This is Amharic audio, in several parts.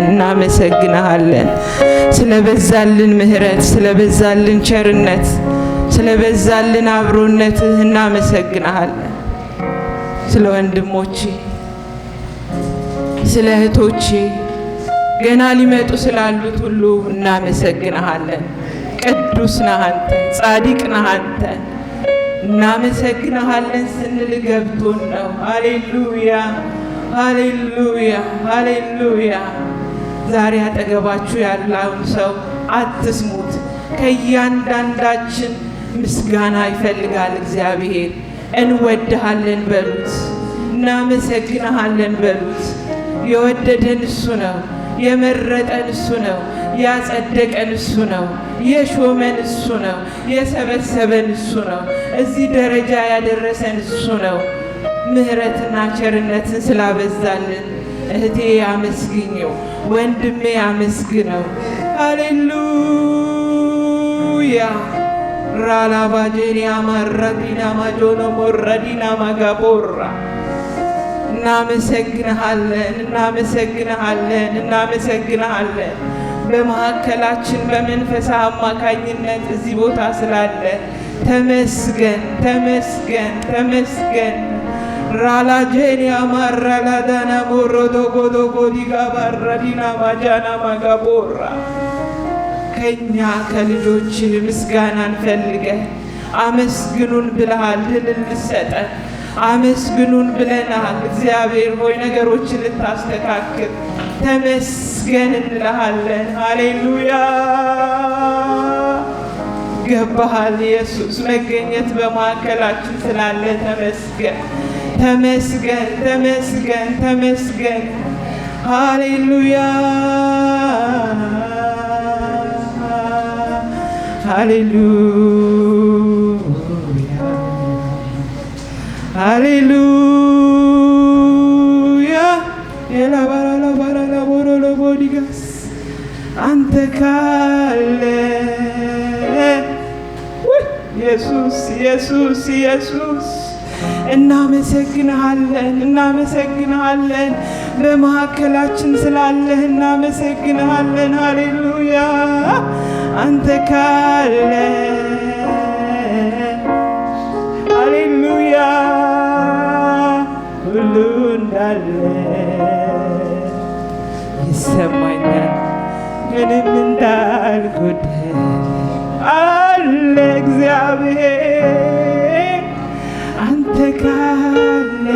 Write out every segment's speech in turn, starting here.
እናመሰግንሃለን ስለበዛልን ምህረት፣ ስለበዛልን ቸርነት፣ ስለበዛልን አብሮነትህ እናመሰግንሃለን። ስለ ወንድሞቼ፣ ስለ እህቶቼ፣ ገና ሊመጡ ስላሉት ሁሉ እናመሰግንሃለን። ቅዱስ ነህ አንተ፣ ጻድቅ ነህ አንተ። እናመሰግንሃለን ስንል ገብቶን ነው። ሃሌሉያ ሃሌሉያ ሃሌሉያ። ዛሬ አጠገባችሁ ያለውን ሰው አትስሙት። ከእያንዳንዳችን ምስጋና ይፈልጋል እግዚአብሔር። እንወድሃለን በሉት፣ እናመሰግንሃለን በሉት። የወደደን እሱ ነው፣ የመረጠን እሱ ነው፣ ያጸደቀን እሱ ነው፣ የሾመን እሱ ነው፣ የሰበሰበን እሱ ነው፣ እዚህ ደረጃ ያደረሰን እሱ ነው። ምህረትና ቸርነትን ስላበዛልን እህቴ አመስግኘው፣ ወንድሜ አመስግነው። ሃሌሉያ ራላባጄኒያ ማራዲና ማጆኖ ሞራዲና ማጋቦራ። እናመሰግንሃለን እናመሰግንሃለን እናመሰግንሃለን። በመካከላችን በመንፈስ አማካኝነት እዚህ ቦታ ስላለ ተመስገን ተመስገን ተመስገን። ራላጄኒያ ማራላዳና ሞሮዶ ጎዶ ጎዲጋ ባራዲና ማጃና ማጋቦራ። ከኛ ከልጆች ምስጋናን ፈልገህ አመስግኑን ብለሃል። ድል ልትሰጠን አመስግኑን ብለናል። እግዚአብሔር ሆይ ነገሮችን ልታስተካክል ተመስገን እንልሃለን። ሃሌሉያ ገባሃል ኢየሱስ። መገኘት በማዕከላችን ስላለ ተመስገን ተመስገን ተመስገን ተመስገን። ሃሌሉያ ሃሌሉያ ሃሌሉያ። የላባራላባራላቦሮሎቦዲጋስ አንተ ካለ ኢየሱስ ኢየሱስ ኢየሱስ እናመሰግንሃለን እናመሰግንሃለን። በመካከላችን ስላለህ እናመሰግንሃለን። ሃሌሉያ አንተ ካለ ሃሌሉያ ሁሉ እንዳለ ይሰማኛል። ምንም እንዳልጎደለ አለ እግዚአብሔር አንተ ካለ።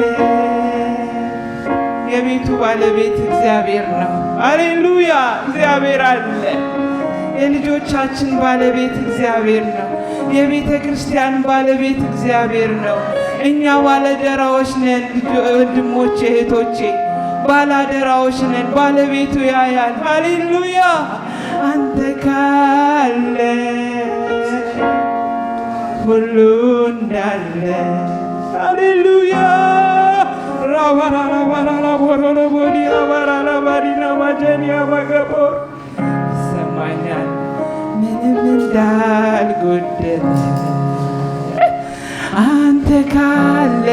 የቤቱ ባለቤት እግዚአብሔር ነው። ሃሌሉያ እግዚአብሔር አለ። የልጆቻችን ባለቤት እግዚአብሔር ነው። የቤተ ክርስቲያን ባለቤት እግዚአብሔር ነው። እኛ ባለደራዎች ነን ወንድሞቼ እህቶቼ፣ ባላደራዎች ነን። ባለቤቱ ያያል። ሃሌሉያ አንተ ካለ ሁሉ እንዳለ። ሃሌሉያ ይሰማኛል ምንም እንዳልጎደለ አንተ ካለ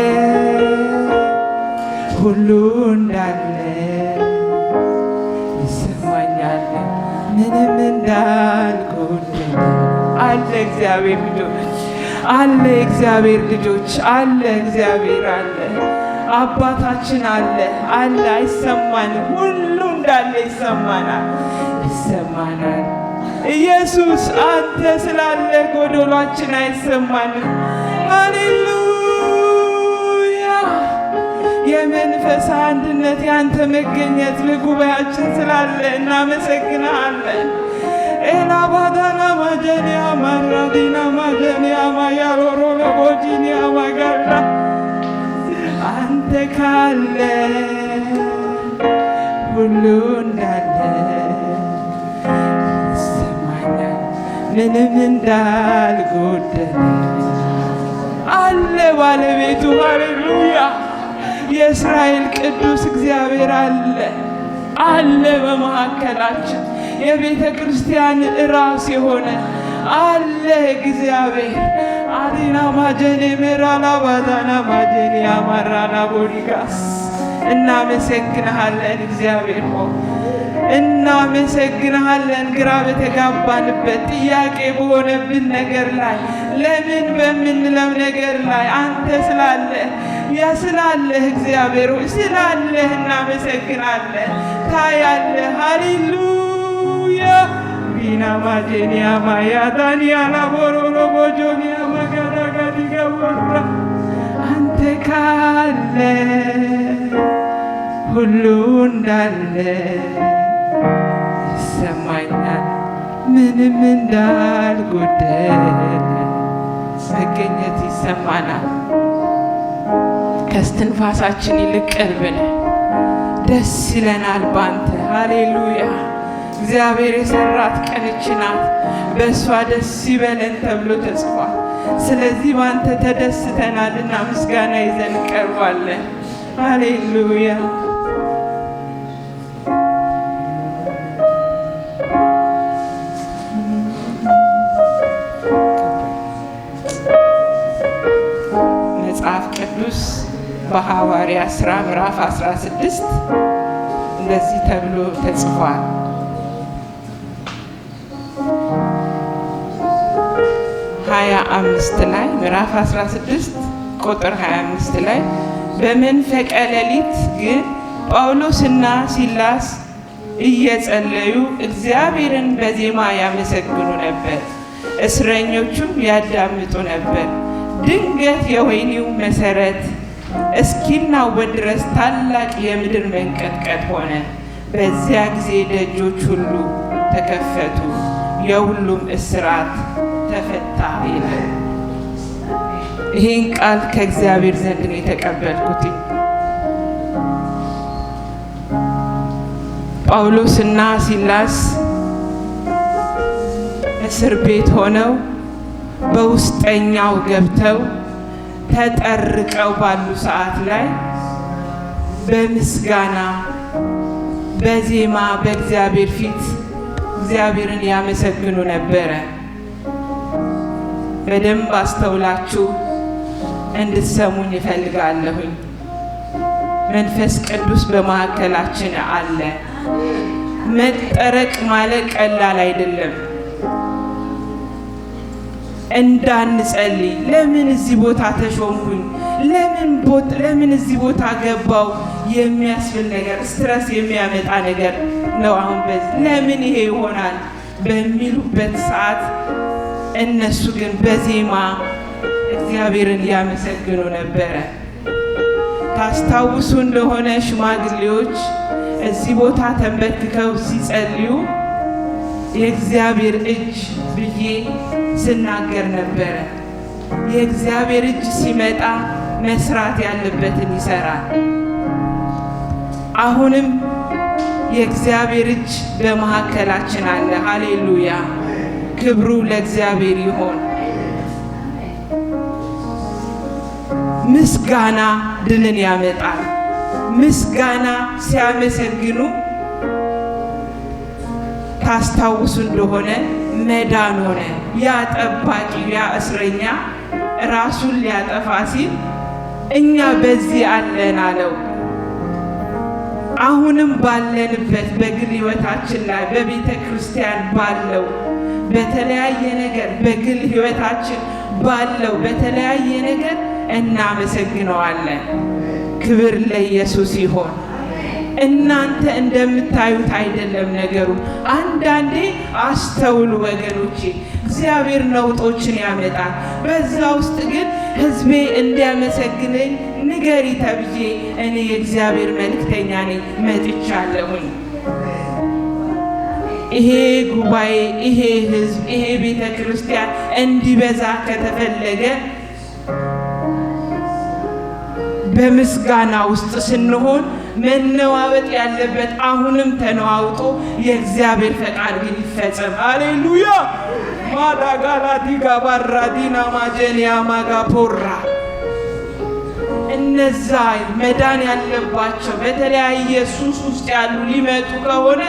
ሁሉ እንዳለ ይሰማኛል ምንም እንዳልጎደለ። አለ እግዚአብሔር ልጆች አለ እግዚአብሔር ልጆች አለ እግዚአብሔር አለ አባታችን አለ አለ። አይሰማንም፣ ሁሉ እንዳለ ይሰማናል ይሰማናል። ኢየሱስ አንተ ስላለ ጎዶሏችን አይሰማንም። ሃሌሉያ የመንፈስ አንድነት ያንተ መገኘት ለጉባኤያችን ስላለ እናመሰግናለን። ኤላባዳና ማጀኒያ ማራዲና ማጀኒያ ማያሮሮ ለቦጂኒያ ማጋራ አንተ ካለ ሁሉ እንዳለ ይሰማኛል ምንም እንዳልጎደለ አለ ባለቤቱ። ሃሌሉያ የእስራኤል ቅዱስ እግዚአብሔር አለ አለ በመካከላችን። የቤተ ክርስቲያን ራስ የሆነ አለ እግዚአብሔር። አዲና ማጀኔ ሜራላ ባዳና ማጀኔ አማራና ቦዲጋስ እናመሰግንሃለን እግዚአብሔር ሆይ እናመሰግንሃለን። ግራ በተጋባንበት ጥያቄ በሆነብን ነገር ላይ ለምን በምንለው ነገር ላይ አንተ ስላለህ እግዚአብሔር ሆይ ስላለህ እናመሰግናለን። ታያለህ። ሃሌሉያ ቢና ማጄኒያ ማያዳኒያ ላቦሮሮ ቦጆኒያ ማጋዳጋዲጋ ወራ አንተ ካለ ሁሉ እንዳለ ይሰማኛል። ምንም እንዳልጎደለ መገኘት ይሰማናል። ከስትንፋሳችን ይልቅ ቅርብ ነህ። ደስ ይለናል ባንተ። ሃሌሉያ እግዚአብሔር የሰራት ቀንች ናት፣ በእሷ ደስ ይበለን ተብሎ ተጽፏል። ስለዚህ ባንተ ተደስተናልና ምስጋና ይዘን ቀርባለን። ሃሌሉያ መጽሐፍ ቅዱስ በሐዋርያት ሥራ ምዕራፍ 16 እንደዚህ ተብሎ ተጽፏል። ላይ ምዕራፍ 16 ቁጥር 25 ላይ በመንፈቀ ሌሊት ግን ጳውሎስና ሲላስ እየጸለዩ እግዚአብሔርን በዜማ ያመሰግኑ ነበር፣ እስረኞቹም ያዳምጡ ነበር። ድንገት የወህኒው መሰረት እስኪናወጥ ድረስ ታላቅ የምድር መንቀጥቀጥ ሆነ። በዚያ ጊዜ ደጆች ሁሉ ተከፈቱ፣ የሁሉም እስራት ተፈታ ይላል። ይህን ቃል ከእግዚአብሔር ዘንድ ነው የተቀበልኩት። ጳውሎስና ሲላስ እስር ቤት ሆነው በውስጠኛው ገብተው ተጠርቀው ባሉ ሰዓት ላይ በምስጋና በዜማ በእግዚአብሔር ፊት እግዚአብሔርን ያመሰግኑ ነበረ። በደንብ አስተውላችሁ እንድትሰሙኝ እፈልጋለሁኝ። መንፈስ ቅዱስ በመካከላችን አለ። መጠረቅ ማለት ቀላል አይደለም። እንዳንጸልይ ለምን እዚህ ቦታ ተሾምኩኝ፣ ለምን እዚህ ቦታ ገባው የሚያስብል ነገር ስትረስ የሚያመጣ ነገር ነው። አሁን በዚህ ለምን ይሄ ይሆናል በሚሉበት ሰዓት እነሱ ግን በዜማ እግዚአብሔርን ያመሰግኑ ነበረ። ታስታውሱ እንደሆነ ሽማግሌዎች እዚህ ቦታ ተንበርክከው ሲጸልዩ የእግዚአብሔር እጅ ብዬ ስናገር ነበረ። የእግዚአብሔር እጅ ሲመጣ መስራት ያለበትን ይሰራል። አሁንም የእግዚአብሔር እጅ በመካከላችን አለ። ሃሌሉያ ክብሩ ለእግዚአብሔር ይሁን። ምስጋና ድልን ያመጣል። ምስጋና ሲያመሰግኑ ታስታውሱ እንደሆነ መዳን ሆነ። ያ ጠባቂ ያ እስረኛ ራሱን ሊያጠፋ ሲል እኛ በዚህ አለን አለው። አሁንም ባለንበት በግል ሕይወታችን ላይ በቤተ ክርስቲያን ባለው በተለያየ ነገር በግል ሕይወታችን ባለው በተለያየ ነገር እናመሰግነዋለን። ክብር ለኢየሱስ ይሁን። እናንተ እንደምታዩት አይደለም ነገሩ። አንዳንዴ አስተውሉ ወገኖቼ፣ እግዚአብሔር ነውጦችን ያመጣል። በዛ ውስጥ ግን ሕዝቤ እንዲያመሰግነኝ ንገሪ ተብዬ እኔ የእግዚአብሔር መልእክተኛ ነኝ፣ መጥቻለሁኝ። ይሄ ጉባኤ፣ ይሄ ሕዝብ፣ ይሄ ቤተ ክርስቲያን እንዲበዛ ከተፈለገ በምስጋና ውስጥ ስንሆን መነዋወጥ ያለበት አሁንም ተነዋውጦ የእግዚአብሔር ፈቃድ ግን ይፈጸም። ሃሌሉያ ማዳጋላዲ ጋባራዲና ማጀኒያ ማጋፖራ እነዛ መዳን ያለባቸው በተለያየ ሱስ ውስጥ ያሉ ሊመጡ ከሆነ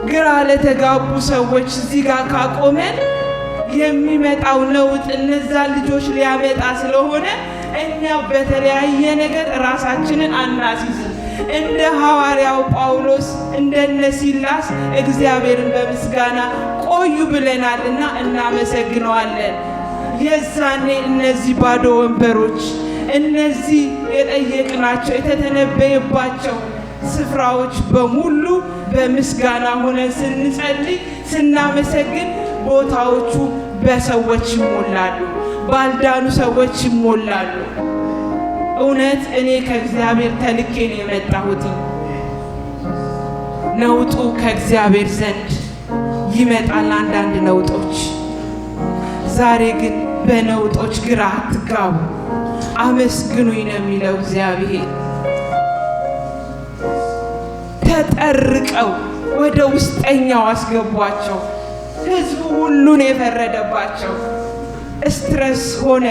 ግራ ለተጋቡ ሰዎች እዚህ ጋር ካቆመን የሚመጣው ነውጥ እነዛ ልጆች ሊያመጣ ስለሆነ እኛ በተለያየ ነገር ራሳችንን አናሲዝ። እንደ ሐዋርያው ጳውሎስ እንደነ ሲላስ እግዚአብሔርን በምስጋና ቆዩ ብለናልና እናመሰግነዋለን። የዛኔ እነዚህ ባዶ ወንበሮች፣ እነዚህ የጠየቅናቸው የተተነበየባቸው ስፍራዎች በሙሉ በምስጋና ሆነን ስንጸልይ ስናመሰግን ቦታዎቹ በሰዎች ይሞላሉ፣ ባልዳኑ ሰዎች ይሞላሉ። እውነት እኔ ከእግዚአብሔር ተልኬ ነው የመጣሁት። ነውጡ ከእግዚአብሔር ዘንድ ይመጣል። አንዳንድ ነውጦች ዛሬ ግን በነውጦች ግራ አትጋቡ፣ አመስግኑኝ ነው የሚለው እግዚአብሔር። ተጠርቀው ወደ ውስጠኛው አስገቧቸው። ህዝቡ ሁሉን የፈረደባቸው ስትረስ ሆነ።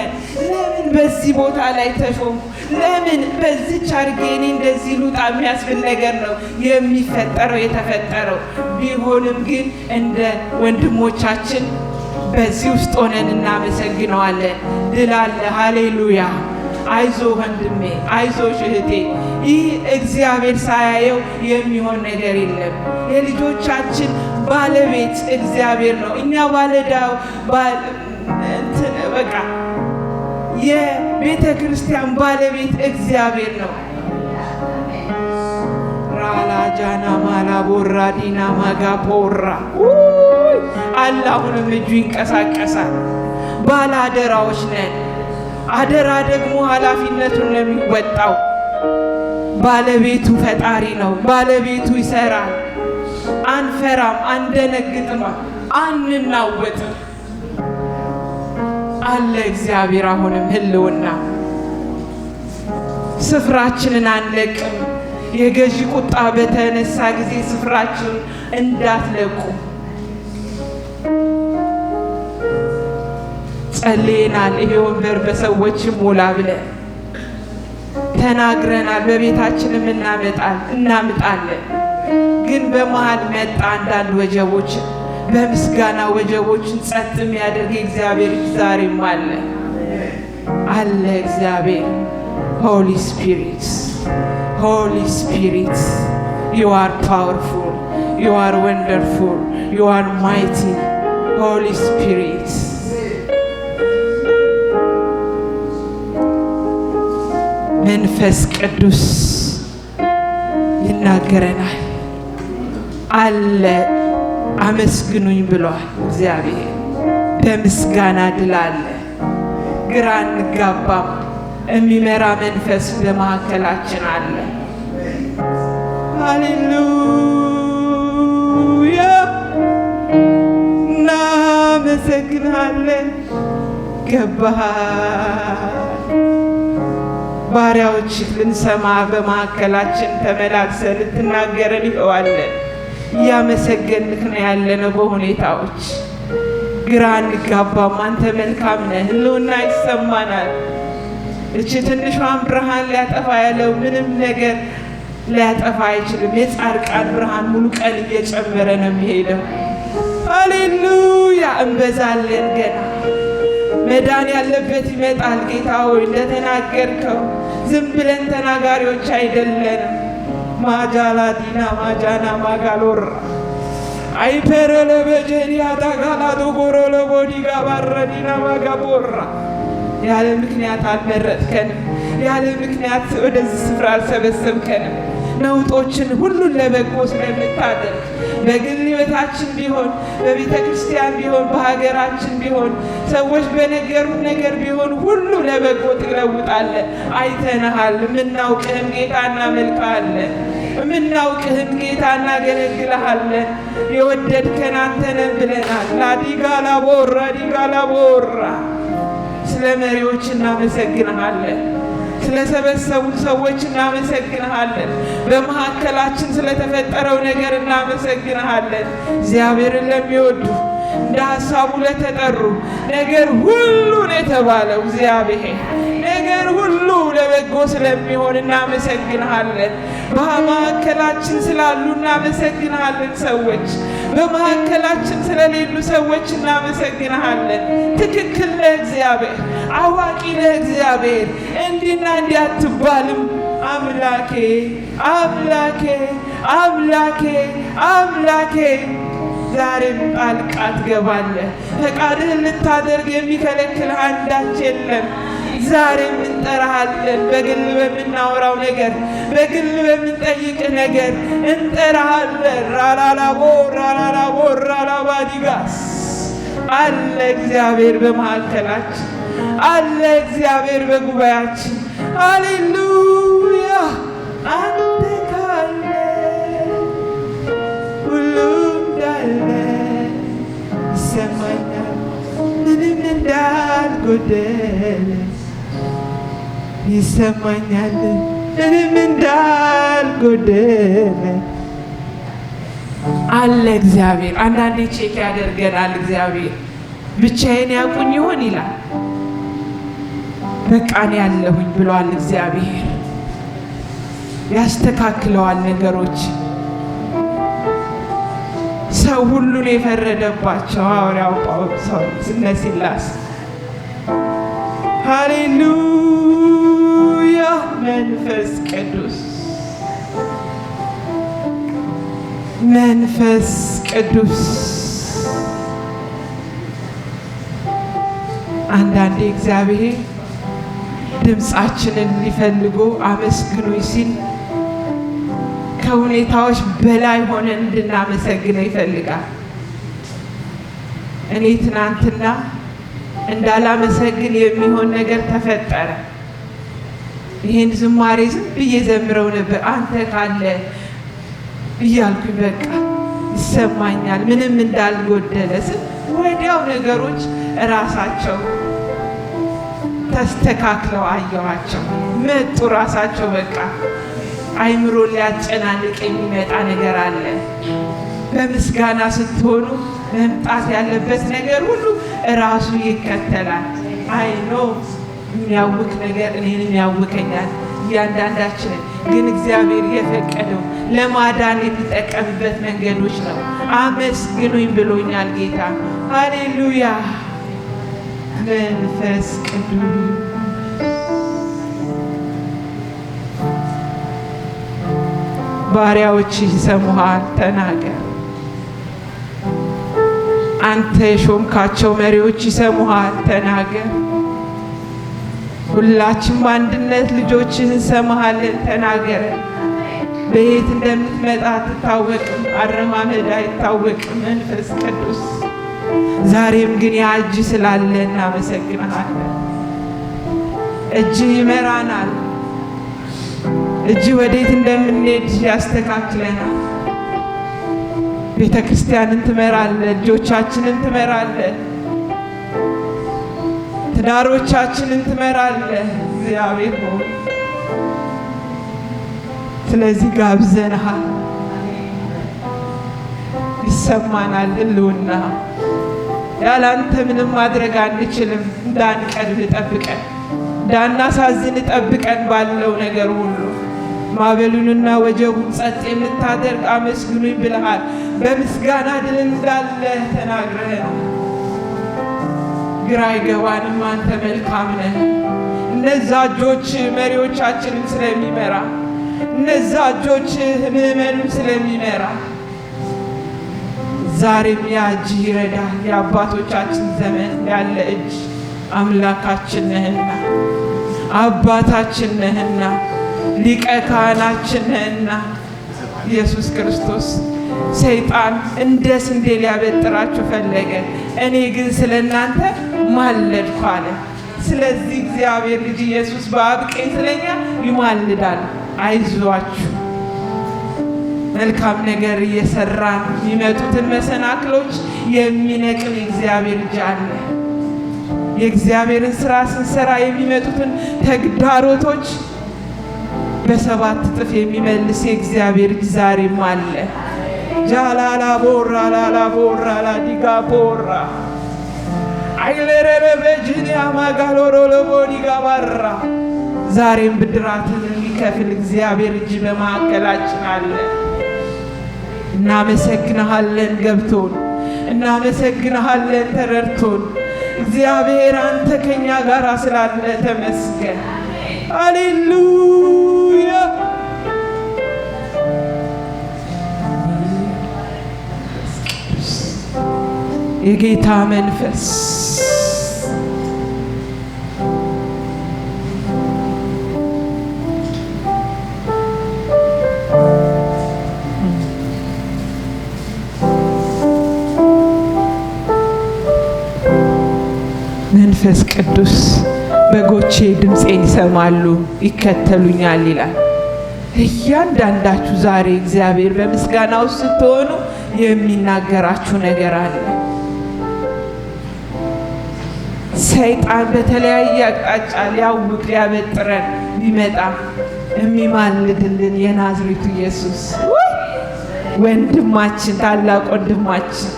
ለምን በዚህ ቦታ ላይ ተሾምኩ? ለምን በዚች አድርጌ እኔ እንደዚህ ልውጣ የሚያስብል ነገር ነው የሚፈጠረው የተፈጠረው። ቢሆንም ግን እንደ ወንድሞቻችን በዚህ ውስጥ ሆነን እናመሰግነዋለን። ድል አለ። ሃሌሉያ። አይዞ ወንድሜ፣ አይዞሽ እህቴ። ይህ እግዚአብሔር ሳያየው የሚሆን ነገር የለም። የልጆቻችን ባለቤት እግዚአብሔር ነው። እኛ ባለዳው በቃ የቤተ ክርስቲያን ባለቤት እግዚአብሔር ነው። ራላጃና ማላቦራ ዲና ማጋፖራ አላሁንም እጁ ይንቀሳቀሳል። ባለአደራዎች ነን። አደራ ደግሞ ኃላፊነቱን ነው የሚወጣው። ባለቤቱ ፈጣሪ ነው። ባለቤቱ ይሰራል። አንፈራም፣ አንደነግጥም፣ አንናወጥም። አለ እግዚአብሔር አሁንም ህልውና። ስፍራችንን አንለቅም። የገዢ ቁጣ በተነሳ ጊዜ ስፍራችንን እንዳትለቁ ጸልየናል። ይሄ ወንበር በሰዎች ሞላ ብለን ተናግረናል። በቤታችንም እናምጣለን። ግን በመሃል መጣ አንዳንድ ወጀቦች፣ በምስጋና ወጀቦችን ጸጥ የሚያደርግ እግዚአብሔር ዛሬም አለ እግዚአብሔር። ሆሊ ስፒሪት፣ ሆሊ ስፒሪት፣ you are powerful, you are wonderful, you are mighty. ሆሊ ስፒሪት መንፈስ ቅዱስ ይናገረናል። አለ አመስግኑኝ ብሏል እግዚአብሔር። በምስጋና ድል አለ። ግራ እንጋባም። የሚመራ መንፈስ በመካከላችን አለ። ሃሌሉያ። እናመሰግናለን። ገባህ ባሪያዎች ልንሰማ በመካከላችን ተመላክሰን ልትናገረን ይኸዋለን። እያመሰገንክ ነው ያለነው። በሁኔታዎች ግራ እንጋባም። አንተ መልካም ነህ። ህልውና ይሰማናል። እቺ ትንሿን ብርሃን ሊያጠፋ ያለው ምንም ነገር ሊያጠፋ አይችልም። የጻድቃን ብርሃን ሙሉ ቀን እየጨመረ ነው የሚሄደው። ሃሌሉያ። እንበዛለን ገና። መዳን ያለበት ይመጣል። ጌታ ሆይ እንደተናገርከው ዝም ብለን ተናጋሪዎች አይደለንም። ማጃላ ዲና ማጃና ማጋሎር አይፐረለ በጀሪያ ታጋላቶ ጎሮለ ቦዲጋ ባረዲና ማጋቦራ ያለ ምክንያት አልመረጥከንም። ያለ ምክንያት ወደዚህ ስፍራ አልሰበሰብከንም። ነውጦችን ሁሉን ለበጎ ስለምታደርግ በግል ሕይወታችን ቢሆን፣ በቤተ ክርስቲያን ቢሆን፣ በሀገራችን ቢሆን፣ ሰዎች በነገሩን ነገር ቢሆን ሁሉ ለበጎ ትለውጣለህ። አይተንሃል። የምናውቅህም ጌታ እናመልክሃለን። የምናውቅህም ጌታ እናገለግልሃለን። የወደድከን አንተ ነህ ብለናል። ላዲጋላ ቦራ ዲጋላ ቦራ። ስለ መሪዎች እናመሰግንሃለን። ስለሰበሰቡን ሰዎች እናመሰግንሃለን። በመካከላችን ስለተፈጠረው ነገር እናመሰግንሃለን። እግዚአብሔርን ለሚወዱ እንደ ሐሳቡ ለተጠሩ ነገር ሁሉን የተባለው እግዚአብሔር ነገር ሁሉ ለበጎ ስለሚሆን እናመሰግንሃለን። በመካከላችን ስላሉ እናመሰግንሃለን። ሰዎች በመካከላችን ስለሌሉ ሰዎች እናመሰግንሃለን። ትክክል ነህ እግዚአብሔር፣ አዋቂ ነህ እግዚአብሔር። እንዲና እንዲህ አትባልም። አምላኬ አምላኬ አምላኬ አምላኬ ዛሬም ጣልቃ ትገባለህ። ፈቃድህን ልታደርግ የሚከለክልህ አንዳች የለም። ዛሬም እንጠራሃለን። በግል በምናወራው ነገር፣ በግል በምንጠይቅህ ነገር እንጠራሃለን። ራላላቦ ራላላቦ ራላባዲጋስ አለ እግዚአብሔር በመካከላችን አለ እግዚአብሔር በጉባኤያችን። ሃሌሉያ! አንተ ካለ ሁሉም እንዳለ ይሰማኛል። ምንም እንዳልጎደለ ይሰማኛል። ምንም እንዳልጎደለ አለ እግዚአብሔር። አንዳንዴ ቼክ ያደርገናል እግዚአብሔር። ብቻዬን ያውቁኝ ይሆን ይላል። በቃ እኔ ያለሁኝ ብሏል እግዚአብሔር። ያስተካክለዋል ነገሮች። ሰው ሁሉን የፈረደባቸው ሐዋርያው ጳውሎስ እነ ሲላስ ሃሌሉያ! መንፈስ ቅዱስ መንፈስ ቅዱስ አንዳንዴ እግዚአብሔር ድምፃችንን ሊፈልጉ አመስግኑኝ ሲል ከሁኔታዎች በላይ ሆነን እንድናመሰግነው ይፈልጋል። እኔ ትናንትና እንዳላመሰግን የሚሆን ነገር ተፈጠረ። ይሄን ዝማሬ ዝም ብዬ ዘምረው ነበር። አንተ ካለ እያልኩኝ በቃ ይሰማኛል ምንም እንዳልጎደለ ስል ወዲያው ነገሮች ራሳቸው ተስተካክለው አየኋቸው። መጡ ራሳቸው። በቃ አይምሮ ሊያጨናንቅ የሚመጣ ነገር አለ። በምስጋና ስትሆኑ መምጣት ያለበት ነገር ሁሉ ራሱ ይከተላል። አይኖ የሚያውክ ነገር እኔንም ያውከኛል እያንዳንዳችንን። ግን እግዚአብሔር የፈቀደው ለማዳን የሚጠቀምበት መንገዶች ነው። አመስግኑኝ ብሎኛል ጌታ። ሃሌሉያ! መንፈስ ቅዱስ ባሪያዎች ይሰሙሃል፣ ተናገር። አንተ የሾምካቸው መሪዎች ይሰሙሃል፣ ተናገር። ሁላችን በአንድነት ልጆችህን እንሰማሃለን፣ ተናገረ። በየት እንደምትመጣ አትታወቅም፣ አረማመድ አይታወቅም። መንፈስ ቅዱስ ዛሬም ግን ያ እጅ ስላለ እናመሰግንሃለን። እጅህ ይመራናል። እጅ ወዴት እንደምንሄድ ያስተካክለናል። ቤተ ክርስቲያንን ትመራለ፣ ልጆቻችንን ትመራለ፣ ትዳሮቻችንን ትመራለ እግዚአብሔር ሆይ። ስለዚህ ጋብዘንሃል። ይሰማናል ህልውና። ያላንተ ምንም ማድረግ አንችልም። እንዳንቀድም ጠብቀን፣ እንዳናሳዝን ጠብቀን። ባለው ነገር ሁሉ ማዕበሉንና ወጀቡን ጸጥ የምታደርግ አመስግኑኝ ብለሃል። በምስጋና ድል እንዳለ ተናግረሃል። ግራ አይገባንም፣ አንተ መልካም ነህ። እነዛ እጆች መሪዎቻችንን ስለሚመራ፣ እነዛ እጆች ምዕመኑን ስለሚመራ ዛሬም ያ እጅ ይረዳል። የአባቶቻችን ዘመን ያለ እጅ አምላካችን ነህና፣ አባታችን ነህና፣ ሊቀ ካህናችን ነህና ኢየሱስ ክርስቶስ። ሰይጣን እንደ ስንዴ ሊያበጥራችሁ ፈለገ፣ እኔ ግን ስለ እናንተ ማለድኩ አለ። ስለዚህ እግዚአብሔር ልጅ ኢየሱስ በአብ ቀኝ ስለኛ ይማልዳል። አይዟችሁ፣ መልካም ነገር እየሰራን የሚመጡትን መሰናክሎች የሚነቅል የእግዚአብሔር እጅ አለ። የእግዚአብሔርን ስራ ስንሰራ የሚመጡትን ተግዳሮቶች በ7 እጥፍ የሚመልስ የእግዚአብሔር እጅ ዛሬም አለ። ጃላላ ቦራ ላላ ቦራ ላዲጋ ቦራ አይለረረ በጅኒያ ማጋሎሮ ለቦዲጋ ባራ ዛሬም ብድራትን የሚከፍል እግዚአብሔር እጅ በማዕከላችን አለ። እናመሰግንሃለን ገብቶን፣ እናመሰግንሃለን ተረድቶን። እግዚአብሔር አንተ ከኛ ጋር ስላለ ተመስገን። ሃሌሉያ። የጌታ መንፈስ መንፈስ ቅዱስ በጎቼ ድምፄን ይሰማሉ ይከተሉኛል ይላል። እያንዳንዳችሁ ዛሬ እግዚአብሔር በምስጋና ውስጥ ስትሆኑ የሚናገራችሁ ነገር አለ። ሰይጣን በተለያየ አቅጣጫ ሊያውቅ ሊያበጥረን ቢመጣ የሚማልድልን የናዝሬቱ ኢየሱስ ወንድማችን፣ ታላቅ ወንድማችን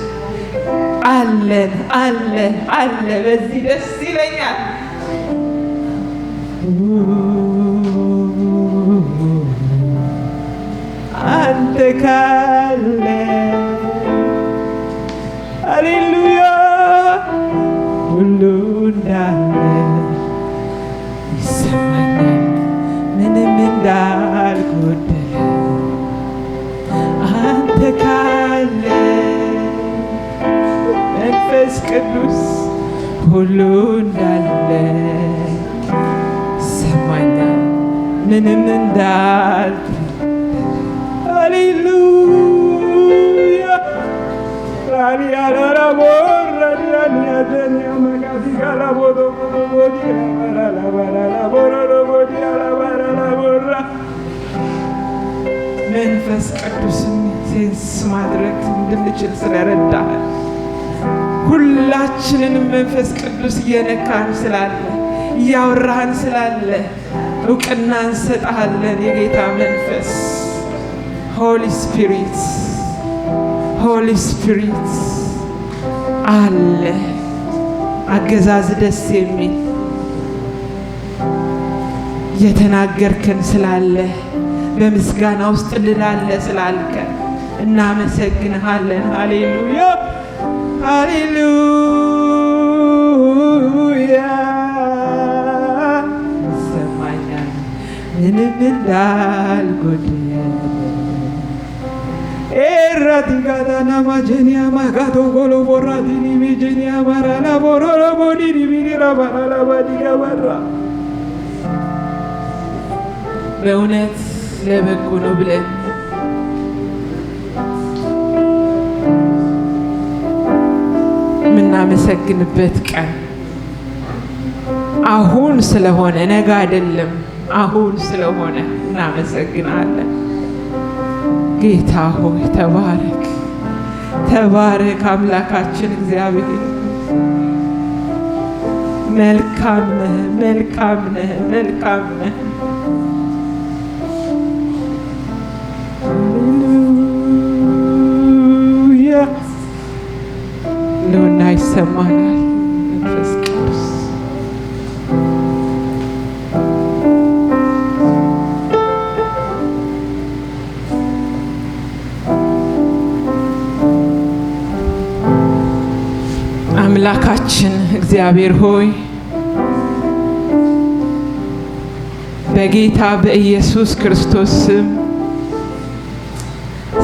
አለን አለ። በዚህ ደስ ይለኛል። አንተ ካለ ሃሌሉያ ሁሉ እንዳለ ይሰማኛል፣ ምንም እንዳልጎደለ። አንተ ካለ መንፈስ ቅዱስ ሁሉ እንዳለ ይሰማኛል፣ ምንም እንዳልጎደለ። ሃሌሉያ መንፈስ ቅዱስን ሴንስ ማድረግ እንድንችል ስለረዳሃል። ሁላችንንም መንፈስ ቅዱስ እየነካን ስላለ እያወራህን ስላለ እውቅና እንሰጥሃለን። የጌታ መንፈስ ሆሊ ስፒሪት አለ። አገዛዝ ደስ የሚል የተናገርከን ስላለ በምስጋና ውስጥ ልላለ ስላልከን እናመሰግንሃለን። ሃሌሉያ ሃሌሉያ። ይሰማኛል ምንም እንዳልጎደለ። ኤራቲጋዳና ማጀኒያ ማጋቶ ጎሎ ቦራቲኒ ሚጀኒያ ማራላ ቦሮሮ ቦዲኒ ሚኒራ ባራላ ባዲጋ ባራ በእውነት ለበጎ ነው ብለን የምናመሰግንበት ቀን አሁን ስለሆነ ነገ አይደለም፣ አሁን ስለሆነ እናመሰግናለን። ጌታ ሆይ ተባረክ አምላካችን እግዚአብሔር። መልካም ነህ። ሃሌሉያ። ለውና ይሰማናል መንፈስ ቅዱስ። አምላካችን እግዚአብሔር ሆይ በጌታ በኢየሱስ ክርስቶስ ስም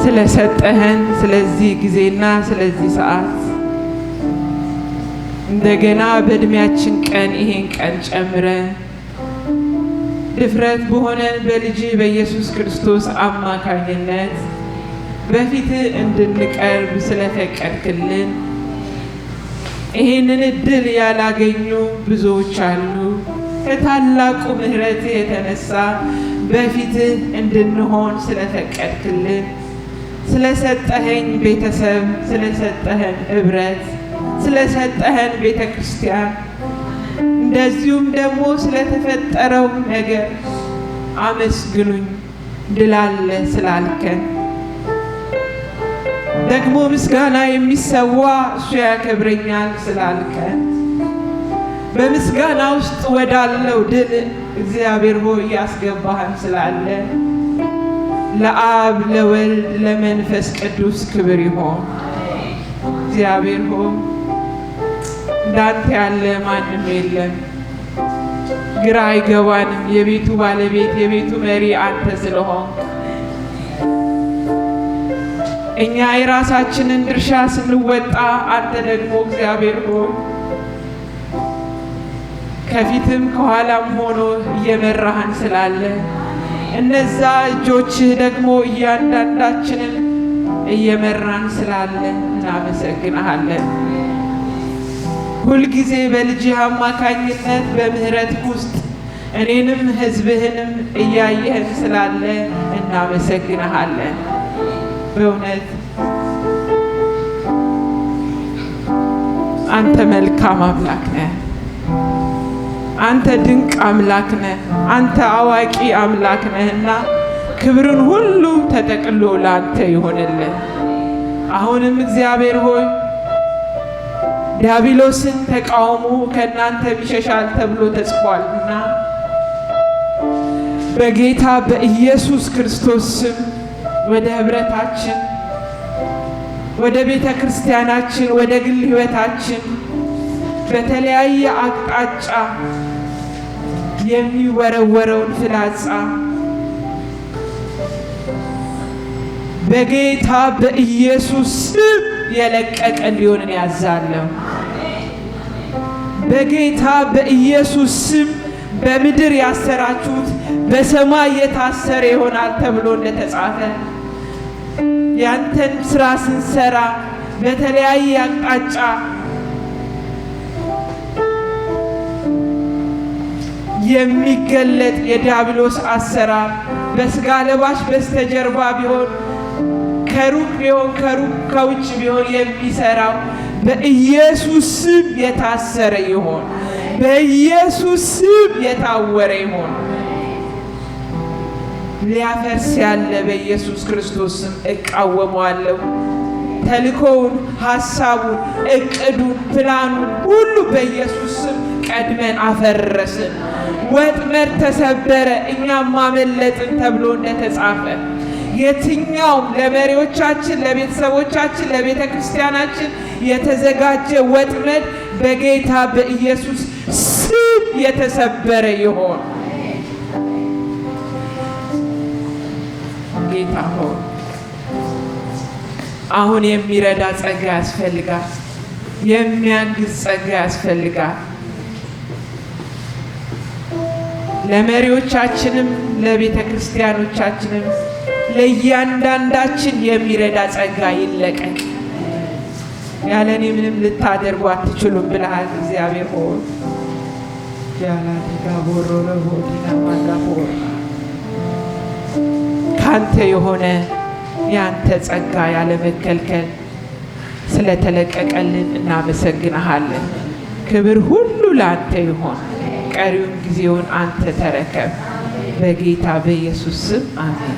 ስለሰጠህን ስለዚህ ጊዜና ስለዚህ ሰዓት እንደገና በእድሜያችን ቀን ይሄን ቀን ጨምረ ድፍረት በሆነን በልጅ በኢየሱስ ክርስቶስ አማካኝነት በፊት እንድንቀርብ ስለፈቀድክልን ይህንን እድል ያላገኙ ብዙዎች አሉ። ከታላቁ ምሕረት የተነሳ በፊት እንድንሆን ስለፈቀድክልን ስለሰጠኸኝ ቤተሰብ፣ ስለሰጠኸን ህብረት፣ ስለሰጠኸን ቤተ ክርስቲያን እንደዚሁም ደግሞ ስለተፈጠረው ነገር አመስግኑኝ ድል አለ ስላልከን ደግሞ ምስጋና የሚሰዋ እሱ ያከብረኛል ስላልከን በምስጋና ውስጥ ወዳለው ድል እግዚአብሔር ሆይ ያስገባህን ስላለ ለአብ ለወልድ ለመንፈስ ቅዱስ ክብር ይሁን። እግዚአብሔር ሆይ እንዳንተ ያለ ማንም የለም። ግራ አይገባንም። የቤቱ ባለቤት የቤቱ መሪ አንተ ስለሆን እኛ የራሳችንን ድርሻ ስንወጣ አንተ ደግሞ እግዚአብሔር ሆይ ከፊትም ከኋላም ሆኖ እየመራህን ስላለ እነዛ እጆችህ ደግሞ እያንዳንዳችንን እየመራን ስላለ እናመሰግንሃለን። ሁልጊዜ በልጅህ አማካኝነት በምህረት ውስጥ እኔንም ሕዝብህንም እያየህን ስላለ እናመሰግንሃለን። በእውነት አንተ መልካም አምላክ ነህ። አንተ ድንቅ አምላክ ነህ። አንተ አዋቂ አምላክ ነህና ክብርን ሁሉ ተጠቅሎ ለአንተ ይሆንልን። አሁንም እግዚአብሔር ሆይ ዲያብሎስን ተቃውሞ ከእናንተ ይሸሻል ተብሎ ተጽፏልና በጌታ በኢየሱስ ክርስቶስ ስም ወደ ህብረታችን፣ ወደ ቤተ ክርስቲያናችን፣ ወደ ግል ህይወታችን በተለያየ አቅጣጫ የሚወረወረውን ፍላጻ በጌታ በኢየሱስ ስም የለቀቀ እንዲሆን ያዛለሁ። በጌታ በኢየሱስ ስም በምድር ያሰራችሁት በሰማይ የታሰረ ይሆናል ተብሎ እንደተጻፈ ያንተን ስራ ስንሰራ በተለያየ አቅጣጫ የሚገለጥ የዲያብሎስ አሰራር በስጋ ለባሽ በስተጀርባ ቢሆን ከሩቅ ቢሆን ከውጭ ቢሆን የሚሰራው በኢየሱስ ስም የታሰረ ይሆን፣ በኢየሱስ ስም የታወረ ይሆን። ሊያፈርስ ያለ በኢየሱስ ክርስቶስ ስም እቃወመዋለሁ። ተልኮውን፣ ሐሳቡን፣ እቅዱን፣ ፕላኑን ሁሉ በኢየሱስ ስም ቀድመን አፈረስን። ወጥመድ ተሰበረ፣ እኛም ማመለጥን ተብሎ እንደተጻፈ የትኛውም ለመሪዎቻችን፣ ለቤተሰቦቻችን፣ ለቤተ ክርስቲያናችን የተዘጋጀ ወጥመድ በጌታ በኢየሱስ ስም የተሰበረ ይሆን። ጌታ ሆይ አሁን የሚረዳ ጸጋ ያስፈልጋል፣ የሚያግዝ ጸጋ ያስፈልጋል። ለመሪዎቻችንም ለቤተ ክርስቲያኖቻችንም ለእያንዳንዳችን የሚረዳ ጸጋ ይለቀቅ። ያለኔ ምንም ልታደርጉ አትችሉም ብለሃል እግዚአብሔር ሆይ ካንተ የሆነ ያንተ ጸጋ ያለመከልከል ስለተለቀቀልን እናመሰግንሃለን። ክብር ሁሉ ለአንተ ይሆን። ቀሪውን ጊዜውን አንተ ተረከብ። በጌታ በኢየሱስ ስም አሜን።